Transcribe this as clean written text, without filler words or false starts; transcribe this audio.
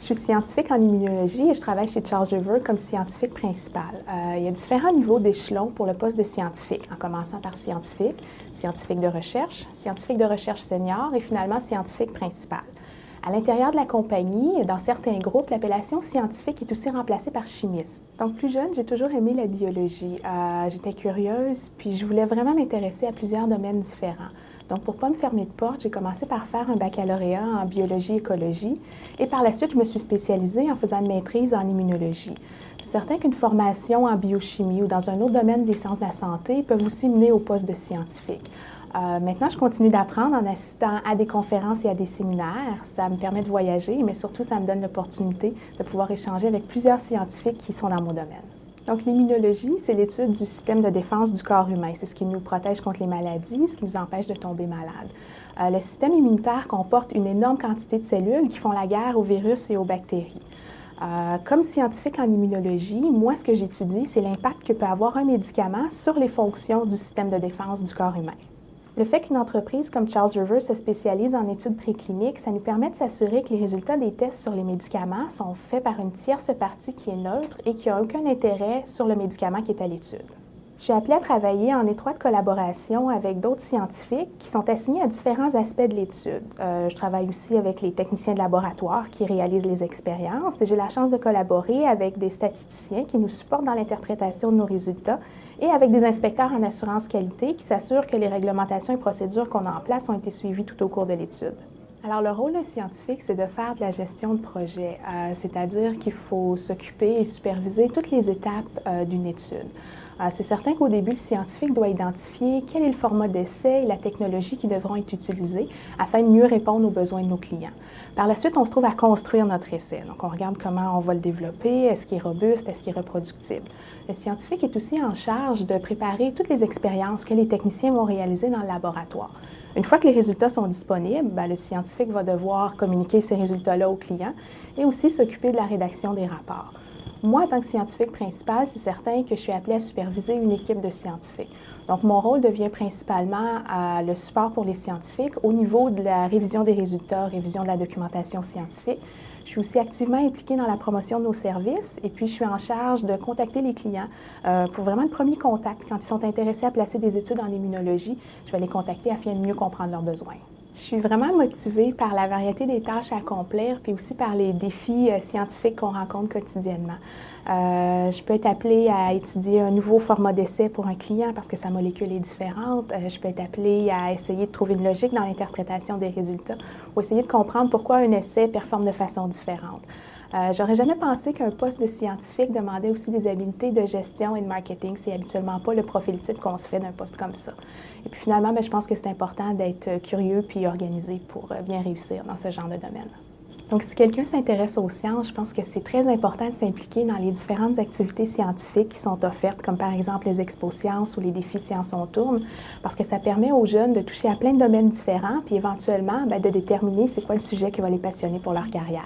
Je suis scientifique en immunologie et je travaille chez Charles River comme scientifique principal. Il y a différents niveaux d'échelon pour le poste de scientifique, en commençant par scientifique, scientifique de recherche senior et finalement scientifique principal. À l'intérieur de la compagnie, dans certains groupes, l'appellation scientifique est aussi remplacée par chimiste. Donc, plus jeune, j'ai toujours aimé la biologie. J'étais curieuse, puis je voulais vraiment m'intéresser à plusieurs domaines différents. Donc, pour ne pas me fermer de porte, j'ai commencé par faire un baccalauréat en biologie-écologie et par la suite, je me suis spécialisée en faisant une maîtrise en immunologie. C'est certain qu'une formation en biochimie ou dans un autre domaine des sciences de la santé peuvent aussi mener au poste de scientifique. Maintenant, je continue d'apprendre en assistant à des conférences et à des séminaires. Ça me permet de voyager, mais surtout, ça me donne l'opportunité de pouvoir échanger avec plusieurs scientifiques qui sont dans mon domaine. Donc, l'immunologie, c'est l'étude du système de défense du corps humain. C'est ce qui nous protège contre les maladies, ce qui nous empêche de tomber malade. Le système immunitaire comporte une énorme quantité de cellules qui font la guerre aux virus et aux bactéries. Comme scientifique en immunologie, moi, ce que j'étudie, c'est l'impact que peut avoir un médicament sur les fonctions du système de défense du corps humain. Le fait qu'une entreprise comme Charles River se spécialise en études précliniques, ça nous permet de s'assurer que les résultats des tests sur les médicaments sont faits par une tierce partie qui est neutre et qui n'a aucun intérêt sur le médicament qui est à l'étude. Je suis appelée à travailler en étroite collaboration avec d'autres scientifiques qui sont assignés à différents aspects de l'étude. Je travaille aussi avec les techniciens de laboratoire qui réalisent les expériences et j'ai la chance de collaborer avec des statisticiens qui nous supportent dans l'interprétation de nos résultats et avec des inspecteurs en assurance qualité qui s'assurent que les réglementations et procédures qu'on a en place ont été suivies tout au cours de l'étude. Alors, le rôle d'un scientifique, c'est de faire de la gestion de projet, c'est-à-dire qu'il faut s'occuper et superviser toutes les étapes d'une étude. C'est certain qu'au début, le scientifique doit identifier quel est le format d'essai et la technologie qui devront être utilisés afin de mieux répondre aux besoins de nos clients. Par la suite, on se trouve à construire notre essai. Donc, on regarde comment on va le développer, est-ce qu'il est robuste, est-ce qu'il est reproductible. Le scientifique est aussi en charge de préparer toutes les expériences que les techniciens vont réaliser dans le laboratoire. Une fois que les résultats sont disponibles, le scientifique va devoir communiquer ces résultats-là aux clients et aussi s'occuper de la rédaction des rapports. Moi, en tant que scientifique principal, c'est certain que je suis appelée à superviser une équipe de scientifiques. Donc, mon rôle devient principalement le support pour les scientifiques au niveau de la révision des résultats, révision de la documentation scientifique. Je suis aussi activement impliquée dans la promotion de nos services et puis je suis en charge de contacter les clients pour vraiment le premier contact. Quand ils sont intéressés à placer des études en immunologie, je vais les contacter afin de mieux comprendre leurs besoins. Je suis vraiment motivée par la variété des tâches à accomplir, puis aussi par les défis scientifiques qu'on rencontre quotidiennement. Je peux être appelée à étudier un nouveau format d'essai pour un client parce que sa molécule est différente. Je peux être appelée à essayer de trouver une logique dans l'interprétation des résultats ou essayer de comprendre pourquoi un essai performe de façon différente. J'aurais jamais pensé qu'un poste de scientifique demandait aussi des habiletés de gestion et de marketing. C'est habituellement pas le profil type qu'on se fait d'un poste comme ça. Et puis finalement, je pense que c'est important d'être curieux puis organisé pour bien réussir dans ce genre de domaine. Donc, si quelqu'un s'intéresse aux sciences, je pense que c'est très important de s'impliquer dans les différentes activités scientifiques qui sont offertes, comme par exemple les expos sciences ou les défis Sciences on tourne, parce que ça permet aux jeunes de toucher à plein de domaines différents puis éventuellement de déterminer c'est quoi le sujet qui va les passionner pour leur carrière.